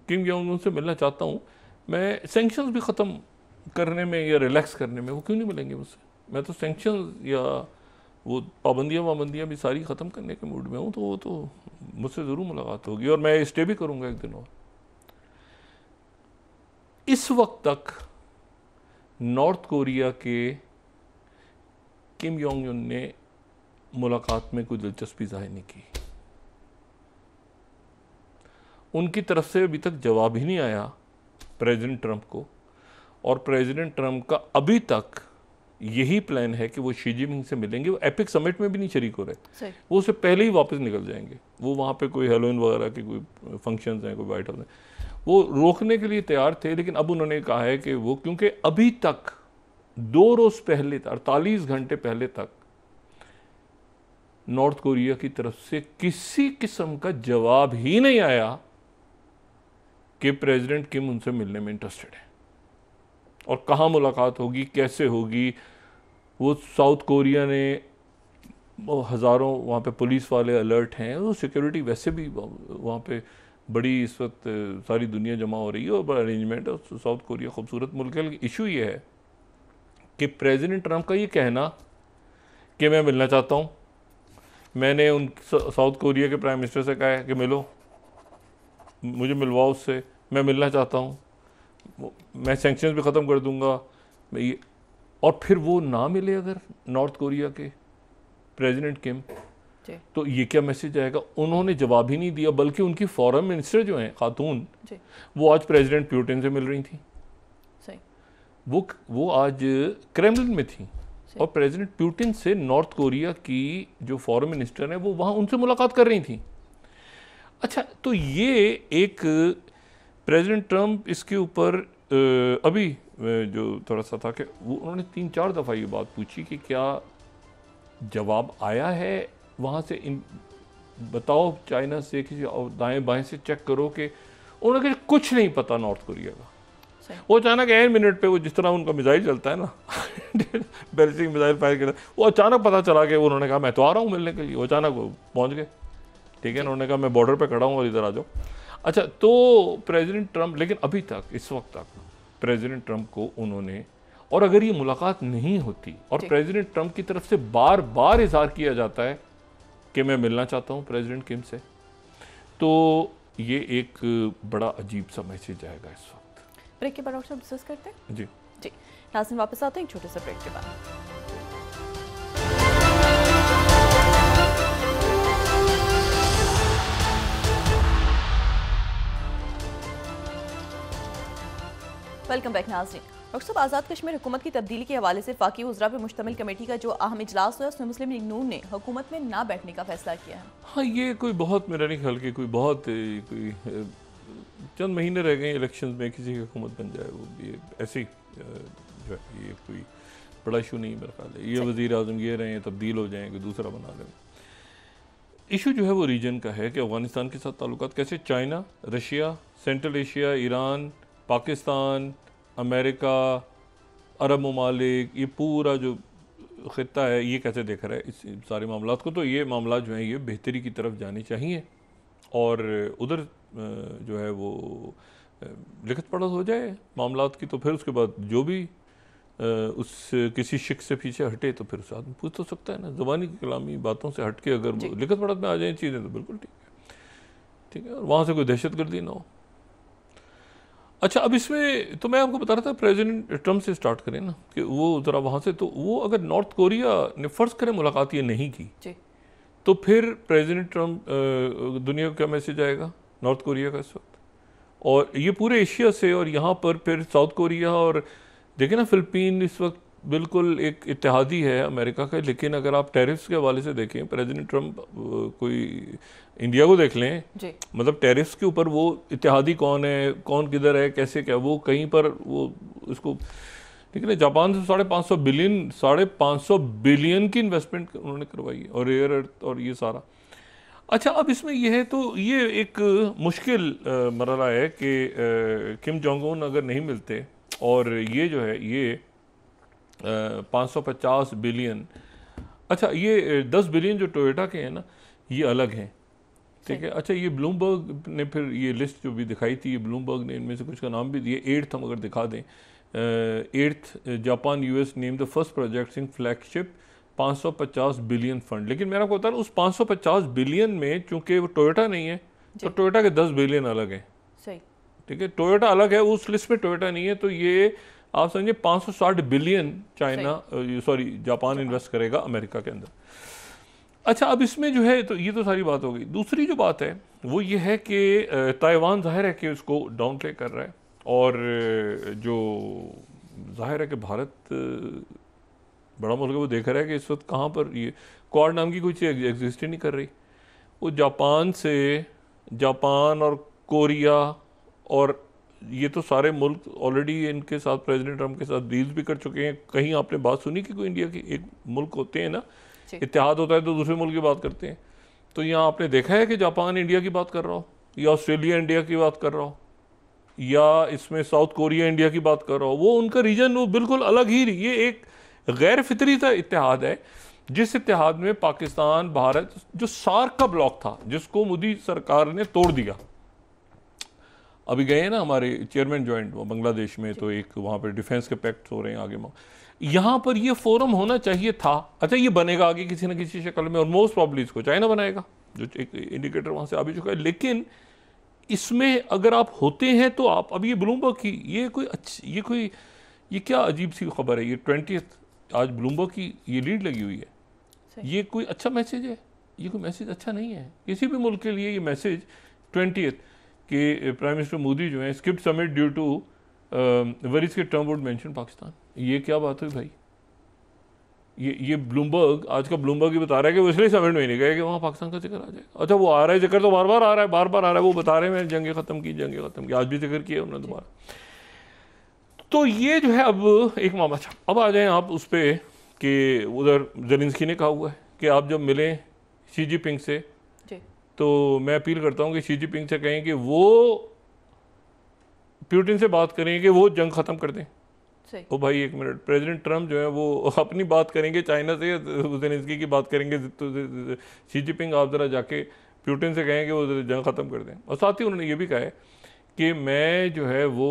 किम जोंग उन से मिलना चाहता हूँ, मैं सैंक्शंस भी ख़त्म करने में या रिलैक्स करने में, वो क्यों नहीं मिलेंगे मुझसे, मैं तो सैंक्शंस या वो पाबंदियाँ भी सारी ख़त्म करने के मूड में हूँ, तो वो तो मुझसे ज़रूर मुलाकात होगी और मैं स्टे भी करूँगा एक दिन और। इस वक्त तक नॉर्थ कोरिया के किम जोंग उन ने मुलाकात में कोई दिलचस्पी जाहिर नहीं की। उनकी तरफ से अभी तक जवाब ही नहीं आया प्रेसिडेंट ट्रंप को, और प्रेसिडेंट ट्रंप का अभी तक यही प्लान है कि वो शी जिनपिंग से मिलेंगे। वो एपिक समिट में भी नहीं शरीक हो रहे, वो उससे पहले ही वापस निकल जाएंगे। वो वहाँ पे कोई हेलोइन वगैरह के कोई फंक्शंस हैं, कोई वाइट हाउस में, वो रोकने के लिए तैयार थे। लेकिन अब उन्होंने कहा है कि वो, क्योंकि अभी तक 2 रोज़ पहले, 48 घंटे पहले तक नॉर्थ कोरिया की तरफ से किसी किस्म का जवाब ही नहीं आया कि प्रेसिडेंट किम उनसे मिलने में इंटरेस्टेड है, और कहाँ मुलाकात होगी, कैसे होगी। वो साउथ कोरिया ने हज़ारों वहाँ पे पुलिस वाले अलर्ट हैं, वो सिक्योरिटी वैसे भी वहाँ पे बड़ी इस वक्त सारी दुनिया जमा हो रही है और बड़ा अरेंजमेंट है। साउथ कोरिया खूबसूरत मुल्क है। इशू ये है कि प्रेसिडेंट ट्रंप का ये कहना कि मैं मिलना चाहता हूँ, मैंने उन साउथ कोरिया के प्राइम मिनिस्टर से कहा है कि मिलो, मुझे मिलवाओ उससे, मैं मिलना चाहता हूँ, मैं सैंक्शंस भी ख़त्म कर दूंगा, मैं ये, और फिर वो ना मिले अगर नॉर्थ कोरिया के प्रेसिडेंट किम, तो ये क्या मैसेज आएगा। उन्होंने जवाब ही नहीं दिया, बल्कि उनकी फॉरेन मिनिस्टर जो हैं खातून, वो आज प्रेसिडेंट पुतिन से मिल रही थी। वो आज क्रेमलिन में थी, और प्रेसिडेंट पुतिन से नॉर्थ कोरिया की जो फॉरेन मिनिस्टर हैं वो वहाँ उनसे मुलाकात कर रही थी। अच्छा, तो ये एक प्रेसिडेंट ट्रंप इसके ऊपर अभी जो थोड़ा सा था कि वो उन्होंने 3-4 दफ़ा ये बात पूछी कि क्या जवाब आया है वहाँ से, इन बताओ चाइना से, किसी दाएं बाएं से चेक करो, कि उन्होंने कहा कुछ नहीं पता नॉर्थ कोरिया का। वो अचानक 1 मिनट पे, वो जिस तरह उनका मिसाइल चलता है ना बैलिस्टिक मिसाइल फायर करता, वो अचानक पता चला कि उन्होंने कहा मैं तो आ रहा हूँ मिलने के लिए, वो अचानक वो पहुँच गए, ठीक है। उन्होंने कहा मैं बॉर्डर पे खड़ा हूँ और इधर आ जाओ। अच्छा, तो प्रेसिडेंट ट्रंप, लेकिन अभी तक इस वक्त तक प्रेसिडेंट ट्रंप को उन्होंने, और अगर ये मुलाकात नहीं होती और प्रेसिडेंट ट्रंप की तरफ से बार बार इजहार किया जाता है कि मैं मिलना चाहता हूँ प्रेसिडेंट किम से, तो ये एक बड़ा अजीब सा मैसेज आएगा इस वक्त। ब्रेक के बाद डॉक्टर साहब डिस्कस करते हैं। जी जी नाज़रीन, वापस आते हैं एक छोटे से ब्रेक के बाद। वेलकम बैक नाज़रीन। डॉक्टर साहब, आज़ाद कश्मीर हुकूमत की तब्दीली के हवाले से फ़ाकी वज़रा पर मुश्तमिल कमेटी का जो अहम इजलास हुआ उसमें मुस्लिम लीग नून ने हुकूमत में ना बैठने का फैसला किया है। हाँ, ये कोई बहुत मेरा नहीं ख्याल कि कोई बहुत कोई चंद महीने रह गए इलेक्शन में किसी की हुकूमत बन जाए, वो ये ऐसे ही जो है ये कोई बड़ा इशू नहीं मेरा ख्याल है। ये वज़ीर आज़म ये रहे हैं, तब्दील हो जाएँ, कोई दूसरा बना लें। इशू जो है वो रीजन का है कि अफ़गानिस्तान के साथ ताल्लुकात कैसे China, Russia, Central Asia, Iran, Pakistan, America, अरब ममालिक, ये पूरा जो ख़ित्ता है ये कैसे देख रहा है इस सारे मामलात को। तो ये मामला जो हैं ये बेहतरी की तरफ जाने चाहिए और उधर जो है वो लिखत पढ़त हो जाए मामलात की, तो फिर उसके बाद जो भी उस किसी शिक से पीछे हटे तो फिर उस आदमी पूछ तो सकता है ना। ज़बानी कलामी बातों से हट के अगर लिखत पढ़त में आ जाए चीज़ें तो बिल्कुल ठीक है और वहाँ से कोई दहशतगर्दी ना हो। अच्छा, अब इसमें तो मैं आपको बता रहा था प्रेसिडेंट ट्रम्प से स्टार्ट करें ना कि वो ज़रा वहाँ से, तो वो अगर नॉर्थ कोरिया ने फ़र्ज़ करें मुलाकात ये नहीं की तो फिर प्रेसिडेंट ट्रम्प दुनिया को क्या मैसेज आएगा नॉर्थ कोरिया का इस वक्त, और ये पूरे एशिया से, और यहाँ पर फिर साउथ कोरिया, और देखिए ना फ़िलिपीन इस वक्त बिल्कुल एक इत्तेहादी है अमेरिका का। लेकिन अगर आप टैरिफ्स के हवाले से देखें, प्रेसिडेंट ट्रम्प कोई इंडिया को देख लें, मतलब टैरिफ्स के ऊपर वो इत्तेहादी कौन है, कौन किधर है, कैसे क्या, वो कहीं पर वो उसको, ठीक है ना। जापान से 550 बिलियन की इन्वेस्टमेंट उन्होंने करवाई है, और एयर अर्थ और ये सारा। अच्छा, अब इसमें ये है तो ये एक मुश्किल मरहला है कि किम जोंग उन अगर नहीं मिलते, और ये जो है ये 550 बिलियन, अच्छा ये 10 बिलियन जो टोयोटा के हैं ना ये अलग हैं, ठीक है। अच्छा, ये ब्लूमबर्ग ने फिर ये लिस्ट जो भी दिखाई थी, ये ब्लूमबर्ग ने इनमें से कुछ का नाम भी दिए। 8th हम अगर दिखा दें, 8th Japan US name the first project in flagship 550 billion fund. लेकिन मेरा को बता रहा हूँ उस 550 बिलियन में चूंकि वो टोयोटा नहीं है तो टोयोटा के 10 बिलियन अलग है, ठीक है। टोयोटा अलग है, उस लिस्ट में टोयोटा नहीं है, तो ये आप समझिए 560 बिलियन जापान इन्वेस्ट करेगा अमेरिका के अंदर। अच्छा, अब इसमें जो है तो ये तो सारी बात हो गई। दूसरी जो बात है वो ये है कि ताइवान जाहिर है कि उसको डाउन प्ले कर रहा है, और जो जाहिर है कि भारत बड़ा मुल्क है, वो देख रहा है कि इस वक्त कहाँ पर ये क्वाड नाम की कोई चीज़ एग्जिस्ट ही नहीं कर रही। वो जापान और कोरिया और ये तो सारे मुल्क ऑलरेडी इनके साथ प्रेसिडेंट ट्रम्प के साथ डील्स भी कर चुके हैं। कहीं आपने बात सुनी कि कोई इंडिया की, एक मुल्क होते हैं ना, इत्तेहाद होता है तो दूसरे मुल्क की बात करते हैं, तो यहाँ आपने देखा है कि जापान इंडिया की बात कर रहा हो, या ऑस्ट्रेलिया इंडिया की बात कर रहा हो, या इसमें साउथ कोरिया इंडिया की बात कर रहा हो। वो उनका रीजन वो बिल्कुल अलग ही, ये एक गैर फितरी सा इत्तेहाद है, जिस इत्तेहाद में पाकिस्तान, भारत, जो सार्क का ब्लॉक था जिसको मोदी सरकार ने तोड़ दिया। अभी गए हैं ना हमारे चेयरमैन जॉइंट बांग्लादेश में, तो एक वहाँ पर डिफेंस के पैक्ट हो रहे हैं आगे, यहाँ पर ये फोरम होना चाहिए था। अच्छा, ये बनेगा आगे किसी न किसी शक्ल में, और मोस्ट प्रॉब्ली इसको चाइना बनाएगा, जो एक इंडिकेटर वहाँ से आ भी चुका है। लेकिन इसमें अगर आप होते हैं तो आप, अब ये ब्लूमबर्ग की ये क्या अजीब सी खबर है, ये 20th आज ब्लूमबर्ग की ये लीड लगी हुई है। ये कोई अच्छा मैसेज है? ये कोई मैसेज अच्छा नहीं है किसी भी मुल्क के लिए। ये मैसेज 20th कि प्राइम मिनिस्टर मोदी जो है skip summit due to worries के टर्म वुड मेंशन पाकिस्तान, ये क्या बात हुई भाई? ये ब्लूमबर्ग, आज का ब्लूमबर्ग ही बता रहा है कि वो इसलिए समिट में नहीं गए कि वहाँ पाकिस्तान का जिक्र आ जाए। अच्छा, वो आ रहा है जिक्र, तो बार बार आ रहा है, वो बता रहे हैं मैंने जंगे ख़त्म की, आज भी जिक्र किया उन्होंने दोबारा। तो ये जो है अब एक मामला। अच्छा, अब आ जाएं आप उस पर कि उधर ज़ेलेंस्की ने कहा हुआ है कि आप जब मिलें शी जिनपिंग से, तो मैं अपील करता हूँ कि शी जिनपिंग से कहें कि वो पुतिन से बात करें कि वो जंग ख़त्म कर दें। ओ भाई, एक मिनट, प्रेसिडेंट ट्रम्प जो है वो अपनी बात करेंगे चाइना से, ज़ेलेंस्की की बात करेंगे, तो शी जिनपिंग आप ज़रा जाके पुतिन से कहें कि वो जंग ख़त्म कर दें। और साथ ही उन्होंने ये भी कहा है कि मैं जो है वो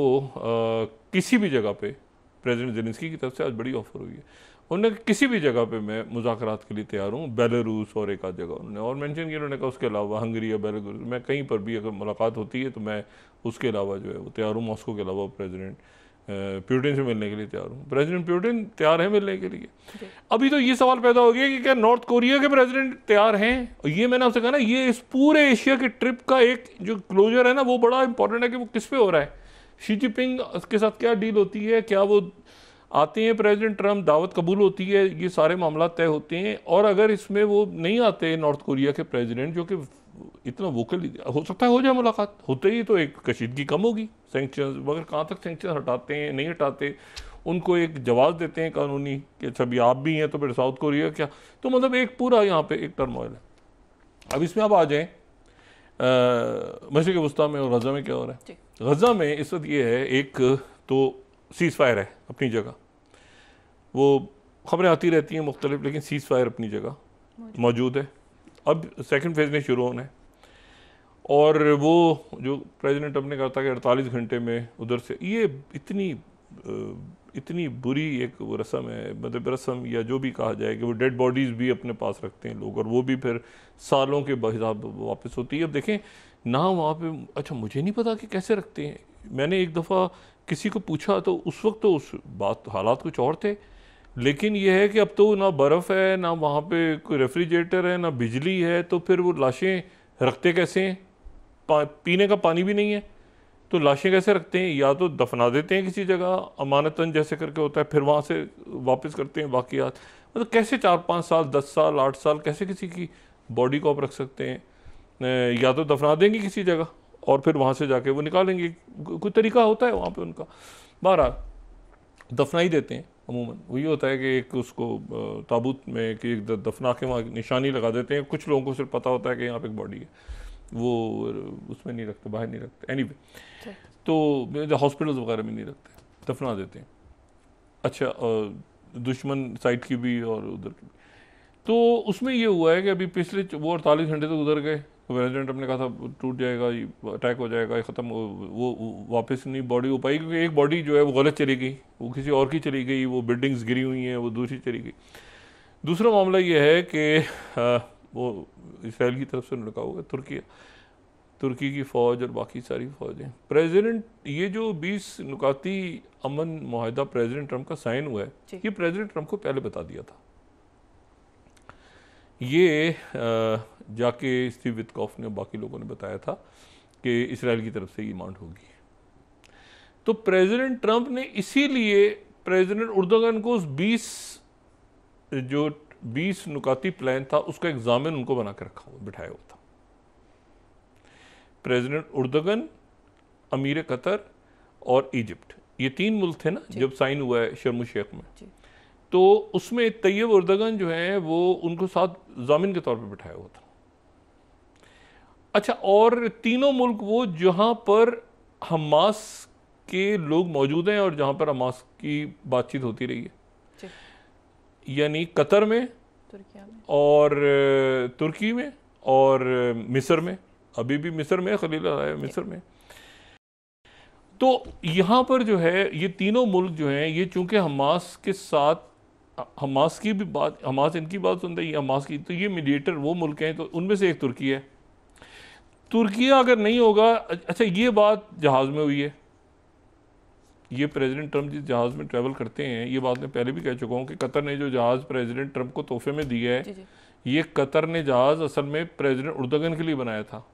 किसी भी जगह पे प्रेसिडेंट ज़ेलेंस्की की तरफ से आज बड़ी ऑफर हुई है। उन्होंने किसी भी जगह पे मैं मुज़ाकरात के लिए तैयार हूँ, बेलारूस और एक आध जगह उन्होंने और मेंशन किया। उन्होंने कहा उसके अलावा हंगरी या बेलारूस, मैं कहीं पर भी अगर मुलाकात होती है तो मैं उसके अलावा जो है वो तैयार हूँ। मॉस्को के अलावा प्रेसिडेंट पुतिन से मिलने के लिए तैयार हूँ। प्रेसिडेंट पुतिन तैयार है मिलने के लिए। अभी तो ये सवाल पैदा हो गया कि क्या नॉर्थ कोरिया के प्रेसिडेंट तैयार हैं? और ये मैंने आपसे कहा ना, ये इस पूरे एशिया के ट्रिप का एक जो क्लोजर है ना, वो बड़ा इंपॉर्टेंट है कि वो किस पे हो रहा है। शी जिनपिंग के साथ क्या डील होती है, क्या वो आते हैं प्रेसिडेंट ट्रम्प, दावत कबूल होती है, ये सारे मामला तय होते हैं। और अगर इसमें वो नहीं आते नॉर्थ कोरिया के प्रेसिडेंट, जो कि इतना वोकल, हो सकता है हो जाए मुलाकात, होते ही तो एक कशीदगी कम होगी। सैंक्शंस मगर कहाँ तक सैंक्शंस हटाते हैं नहीं हटाते, उनको एक जवाब देते हैं कानूनी कि अच्छा भी आप भी हैं तो फिर साउथ कोरिया क्या, तो मतलब एक पूरा यहाँ पे एक टर्मोइल है। अब इसमें आप आ जाएँ मशरिक़ वस्ता में और गज़ा में क्या हो रहा है। गज़ा में इस वक्त ये है, एक तो सीज़ फायर है अपनी जगह, वो खबरें आती रहती हैं मुख्तलिफ, लेकिन सीज़ फायर अपनी जगह मौजूद है। अब सेकंड फेज़ ने शुरू होना है और वो जो प्रेसिडेंट अपने कहा था कि 48 घंटे में उधर से, ये इतनी बुरी एक वो रस्म है, मतलब रस्म या जो भी कहा जाए कि वो डेड बॉडीज़ भी अपने पास रखते हैं लोग और वो भी फिर सालों के हिसाब वापस होती है। अब देखें ना वहाँ पे, अच्छा मुझे नहीं पता कि कैसे रखते हैं। मैंने एक दफ़ा किसी को पूछा तो उस वक्त तो उस बात हालात कुछ और थे, लेकिन ये है कि अब तो ना बर्फ़ है, ना वहाँ पे कोई रेफ्रिजरेटर है, ना बिजली है, तो फिर वो लाशें रखते कैसे हैं? पीने का पानी भी नहीं है तो लाशें कैसे रखते हैं? या तो दफना देते हैं किसी जगह अमानतन जैसे करके होता है, फिर वहाँ से वापस करते हैं बाकियात। मतलब कैसे 4-5 साल 10 साल 8 साल कैसे किसी की बॉडी को आप रख सकते हैं? या तो दफना देंगे किसी जगह और फिर वहाँ से जाके वो निकालेंगे, कोई तरीका होता है वहाँ पे उनका। बहरहाल दफना ही देते हैं अमूमन, वही होता है कि एक उसको ताबूत में कि एक दफना के वहाँ निशानी लगा देते हैं। कुछ लोगों को सिर्फ पता होता है कि यहाँ पे एक बॉडी है, वो उसमें नहीं रखते, बाहर नहीं रखते। एनीवे तो हॉस्पिटल्स वगैरह में नहीं रखते, दफना देते हैं। अच्छा दुश्मन साइड की भी और उधर की भी। तो उसमें ये हुआ है कि अभी पिछले वो 48 घंटे तो गुजर गए, प्रेसिडेंट अपने कहा था टूट जाएगा, अटैक हो जाएगा, ख़त्म, वो वापस नहीं बॉडी हो पाई क्योंकि एक बॉडी जो है वो गलत चली गई, वो किसी और की चली गई, वो बिल्डिंग्स गिरी हुई हैं, वो दूसरी चली गई। दूसरा मामला ये है कि वो इसराइल की तरफ से लड़का होगा तुर्की की फ़ौज और बाकी सारी फ़ौजें। प्रेसिडेंट ये जो 20 नुकाती अमन मुआहदा प्रेसिडेंट ट्रम्प का साइन हुआ है, ये प्रेसिडेंट ट्रम्प को पहले बता दिया था। ये जाके स्टीव विटकॉफ ने बाकी लोगों ने बताया था कि इसराइल की तरफ से ये डिमांड होगी। तो प्रेसिडेंट ट्रम्प ने इसीलिए प्रेसिडेंट उर्दोगन को उस 20 नुकाती प्लान था उसका एग्जामिन उनको बना के रखा हुआ बिठाया हुआ था। प्रेसिडेंट उर्दोगन, अमीर कतर और इजिप्ट, ये 3 मुल्क थे ना जब साइन हुआ है शर्म शेख में, तो उसमें तैयब उर्दोगन जो है वो उनको साथ जामिन के तौर पे बिठाया हुआ था। अच्छा, और तीनों मुल्क वो जहां पर हमास के लोग मौजूद हैं और जहां पर हमास की बातचीत होती रही है, यानी कतर में और तुर्की में और मिस्र में, अभी भी मिस्र में खलील है मिस्र में। तो यहाँ पर जो है ये तीनों मुल्क जो हैं ये चूंकि हमास के साथ, हमास की भी बात, हमास इनकी बात सुनता है, हमास की, तो ये मीडिएटर वो मुल्क हैं, तो उनमें से एक तुर्की है। तुर्की अगर नहीं होगा, अच्छा ये बात जहाज़ में हुई है, ये प्रेसिडेंट ट्रम्प जिस जहाज़ में ट्रैवल करते हैं, ये बात मैं पहले भी कह चुका हूँ कि कतर ने जो जहाज़ प्रेसिडेंट ट्रम्प को तोहफे में दिया है, ये कतर ने जहाज़ असल में प्रेसिडेंट उर्दोगन के लिए बनाया था।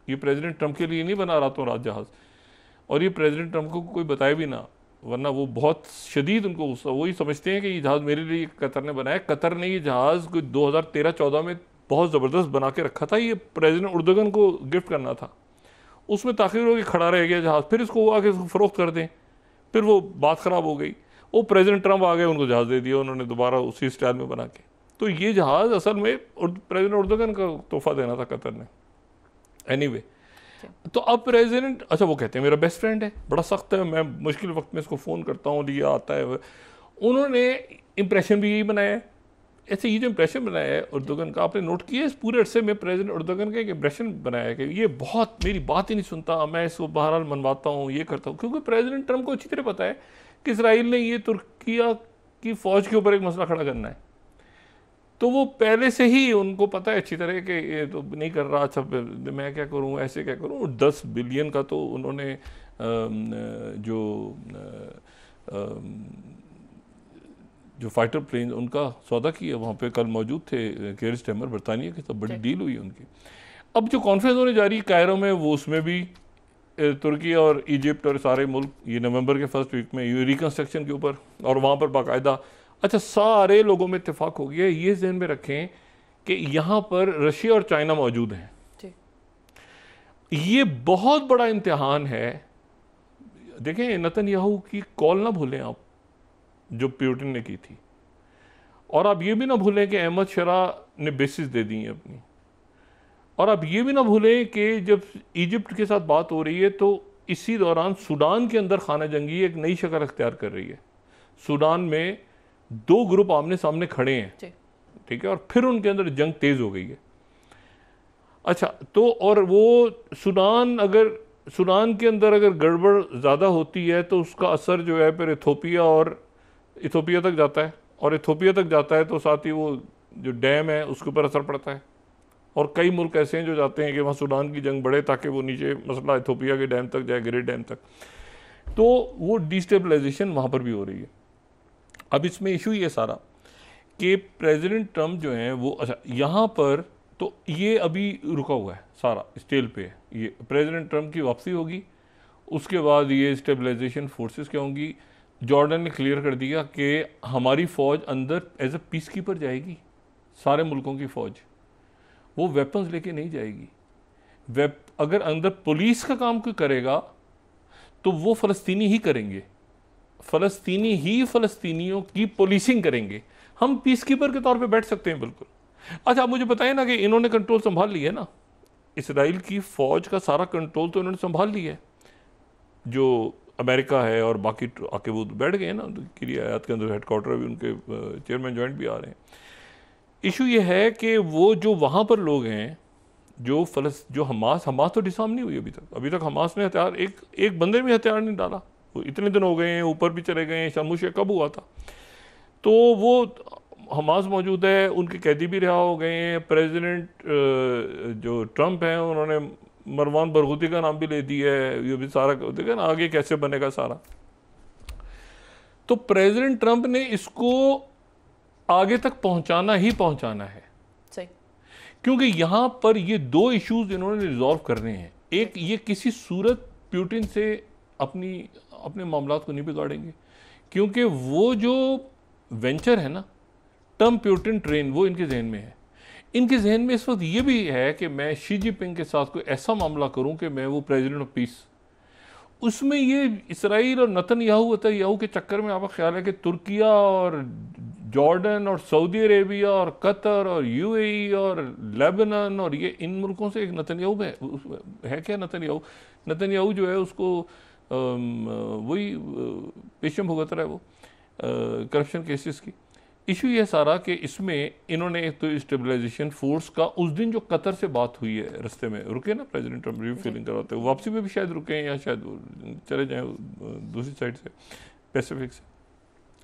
ये प्रेसिडेंट ट्रम्प के लिए नहीं बना रातों रात जहाज़, और ये प्रेसिडेंट ट्रम्प को कोई बताए भी ना, वरना वो बहुत शदीद उनको वही समझते हैं कि ये जहाज़ मेरे लिए कतर ने बनाया। कतर ने ये जहाज़ कोई 2013-14 में बहुत ज़बरदस्त बना के रखा था, ये प्रेसिडेंट उर्दोगन को गिफ्ट करना था। उसमें ताख़ीर हो गई, खड़ा रह गया जहाज़, फिर इसको आके फ़रोख्त कर दें, फिर वो बात ख़राब हो गई, वो प्रेसिडेंट ट्रम्प आ गए, उनको जहाज़ दे दिया उन्होंने दोबारा उसी स्टाइल में बना के। तो ये जहाज़ असल में प्रेसिडेंट उर्दोगन का तोहफ़ा देना था कतर ने। एनीवे, तो अब प्रेसिडेंट, अच्छा वो कहते हैं मेरा बेस्ट फ्रेंड है, बड़ा सख्त है, मैं मुश्किल वक्त में इसको फ़ोन करता हूँ, लिया आता है। उन्होंने इम्प्रेशन भी यही बनाया है। ऐसे ये जो इम्प्रेशन बनाया है उर्दोगन का, आपने नोट किया इस पूरे अरसे में प्रेसिडेंट उर्दोगन का एक इम्प्रेशन बनाया है कि ये बहुत मेरी बात ही नहीं सुनता, मैं इसको बहरहाल मनवाता हूँ, ये करता हूँ, क्योंकि प्रेसिडेंट ट्रम्प को अच्छी तरह पता है कि इसराइल ने ये तुर्किया की फ़ौज के ऊपर एक मसला खड़ा करना है, तो वो पहले से ही उनको पता है अच्छी तरह कि ये तो नहीं कर रहा, अच्छा मैं क्या करूं, ऐसे क्या करूं। 10 बिलियन का तो उन्होंने जो फाइटर प्लेन उनका सौदा किया, वहाँ पे कल मौजूद थे केयर स्टेमर बरतानिया के, तो बड़ी डील हुई उनकी। अब जो कॉन्फ्रेंस होने जा रही है कायरो में, वो उसमें भी तुर्की और इजिप्ट और सारे मुल्क ये नवंबर के फर्स्ट वीक में ये रिकन्स्ट्रक्शन के ऊपर, और वहाँ पर बाकायदा अच्छा सारे लोगों में इत्तेफाक हो गया। ये ध्यान में रखें कि यहाँ पर रशिया और चाइना मौजूद हैं। ये बहुत बड़ा इम्तिहान है। देखें, नेतन्याहू की कॉल ना भूलें आप, जो पुतिन ने की थी, और आप ये भी ना भूलें कि अहमद शरा ने बेसिस दे दी है अपनी, और आप ये भी ना भूलें कि जब इजिप्ट के साथ बात हो रही है तो इसी दौरान सूडान के अंदर खाना जंगी एक नई शक्ल अख्तियार कर रही है। सूडान में 2 ग्रुप आमने सामने खड़े हैं, ठीक है, और फिर उनके अंदर जंग तेज हो गई है। अच्छा, तो और वो सूडान के अंदर अगर गड़बड़ ज़्यादा होती है तो उसका असर जो है फिर इथोपिया तक जाता है, और इथोपिया तक जाता है तो साथ ही वो जो डैम है उसके ऊपर असर पड़ता है, और कई मुल्क ऐसे हैं जो चाहते हैं कि वहाँ सूडान की जंग बढ़े ताकि वो नीचे मसला इथोपिया के डैम तक जाए, ग्रेट डैम तक, तो वो डिस्टेबलाइजेशन वहाँ पर भी हो रही है। अब इसमें इशू ये सारा कि प्रेसिडेंट ट्रम्प जो हैं वो, अच्छा यहाँ पर तो ये अभी रुका हुआ है, सारा स्टेल पे है। ये प्रेसिडेंट ट्रम्प की वापसी होगी, उसके बाद ये स्टेबलाइजेशन फोर्सेस क्या होंगी। जॉर्डन ने क्लियर कर दिया कि हमारी फ़ौज अंदर एज अ पीस कीपर जाएगी, सारे मुल्कों की फ़ौज, वो वेपन्स लेके नहीं जाएगी। अगर अंदर पुलिस का काम कोई करेगा तो वो फ़लस्तीनी ही करेंगे, फ़लस्तीनी ही फ़लस्तीनियों की पुलिसिंग करेंगे। हम पीस कीपर के तौर पे बैठ सकते हैं बिल्कुल। अच्छा, आप मुझे बताएं ना कि इन्होंने कंट्रोल संभाल लिया है ना, इसराइल की फ़ौज का सारा कंट्रोल तो इन्होंने संभाल लिया है। जो अमेरिका है और बाकी आके वो बैठ गए हैं ना, किरिया आयात के अंदर हेडक्वार्टर भी उनके चेयरमैन जॉइंट भी आ रहे हैं। इशू ये है कि वो जो वहाँ पर लोग हैं, जो हमास तो डिसआर्म नहीं हुई अभी तक हमास ने हथियार एक बंदे में हथियार नहीं डाला। वो इतने दिन हो गए हैं, ऊपर भी चले गए हैं, शर्मुशे कब हुआ था, तो वो हमास मौजूद है, उनके कैदी भी रिहा हो गए हैं। प्रेसिडेंट जो ट्रम्प हैं उन्होंने मरवान बरगूती का नाम भी ले दिया है। ये भी सारा देखा ना आगे कैसे बनेगा सारा। तो प्रेसिडेंट ट्रम्प ने इसको आगे तक पहुंचाना ही पहुंचाना है, सही, क्योंकि यहाँ पर ये 2 इश्यूज इन्होंने रिजॉल्व करने हैं। एक, ये किसी सूरत पुतिन से अपने मामलात को नहीं बिगाड़ेंगे, क्योंकि वो जो वेंचर है ना, ट्रम्प पुतिन ट्रेन, वो इनके जहन में है। इनके जहन में इस वक्त ये भी है कि मैं शी जिनपिंग के साथ कोई ऐसा मामला करूं कि मैं वो प्रेसिडेंट ऑफ पीस, उसमें ये इसराइल और नेतन्याहू के चक्कर में आपका ख्याल है कि तुर्किया और जॉर्डन और सऊदी अरेबिया और कतर और यूएई और लेबनान और ये इन मुल्कों से एक नेतन्याहू है क्या, नेतन्याहू जो है उसको वही पेशम भुगत रहा है वो करप्शन केसेस की। इशू ये सारा कि इसमें इन्होंने एक तो स्टेबलाइजेशन फोर्स का, उस दिन जो कतर से बात हुई है, रास्ते में रुके ना प्रेसिडेंट ट्रम्प रिव्यू फीलिंग करवाते हैं, वापसी में भी शायद रुके हैं या शायद चले जाएं दूसरी साइड से पैसिफिक से।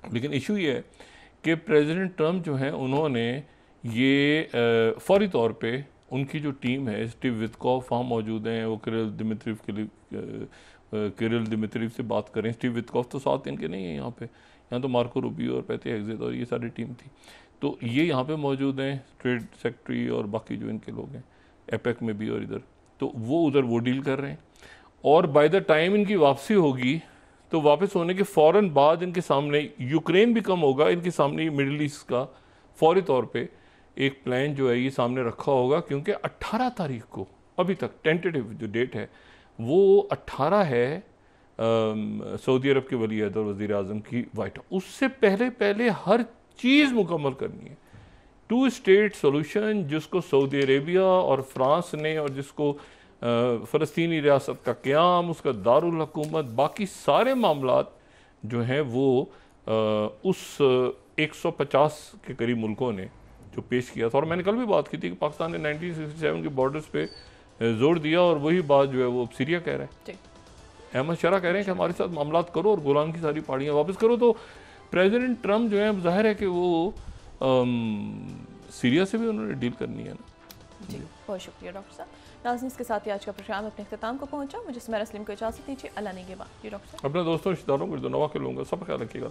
लेकिन इशू ये है कि प्रेसिडेंट ट्रम्प जो हैं उन्होंने ये फौरी तौर पे उनकी जो टीम है, स्टीव वित्कॉफ वहाँ मौजूद हैं, वो किरिल दिमित्रिव से बात करें। स्टीव वित्कॉफ तो साथ इनके नहीं है यहाँ पे, यहाँ तो मार्को रूबियो और पैते हेग्सेट और ये सारी टीम थी, तो ये यहाँ पे मौजूद हैं, ट्रेड सेक्रेटरी और बाकी जो इनके लोग हैं एपेक में भी और इधर, तो वो उधर वो डील कर रहे हैं। और बाय द टाइम इनकी वापसी होगी तो वापस होने के फ़ौरन बाद इनके सामने यूक्रेन भी कम होगा, इनके सामने मिडिल ईस्ट का फौरी तौर पे एक प्लान जो है ये सामने रखा होगा, क्योंकि 18 तारीख को अभी तक टेंटेटिव जो डेट है वो 18 है सऊदी अरब के वली अहद और वज़ीर आज़म की वाइट हाउस। उससे पहले हर चीज़ मुकम्मल करनी है। 2 स्टेट सोल्यूशन जिसको सऊदी अरेबिया और फ्रांस ने, और जिसको फ़लस्तीनी रियासत का क़याम, उसका दारुल हुकूमत, बाकी सारे मामलात जो हैं वो उस 150 के करीब मुल्कों ने जो पेश किया था। और मैंने कल भी बात की थी कि पाकिस्तान ने 1967 के बॉर्डर्स पे जोर दिया, और वही बात जो है वो अब सीरिया कह रहा है। अहमद शरा कह रहे हैं कि हमारे साथ मामलात करो और गोलान की सारी पहाड़ियाँ वापस करो। तो प्रेसिडेंट ट्रम्प जो है ज़ाहिर है कि वो सीरिया से भी उन्होंने डील करनी है ना। जी बहुत शुक्रिया डॉक्टर साहब। नाज़रीन, इसके साथ ही आज का प्रोग्राम अपने अख्ताम को पहुंचा। मुझे सुमेरा सलीम को इजाज़त दीजिए। अल्लाह ने के बाद जी डॉक्टर साहब अपने दोस्तों रिश्तेदारों को नवा के लूँगा। सब ख्याल रखिएगा।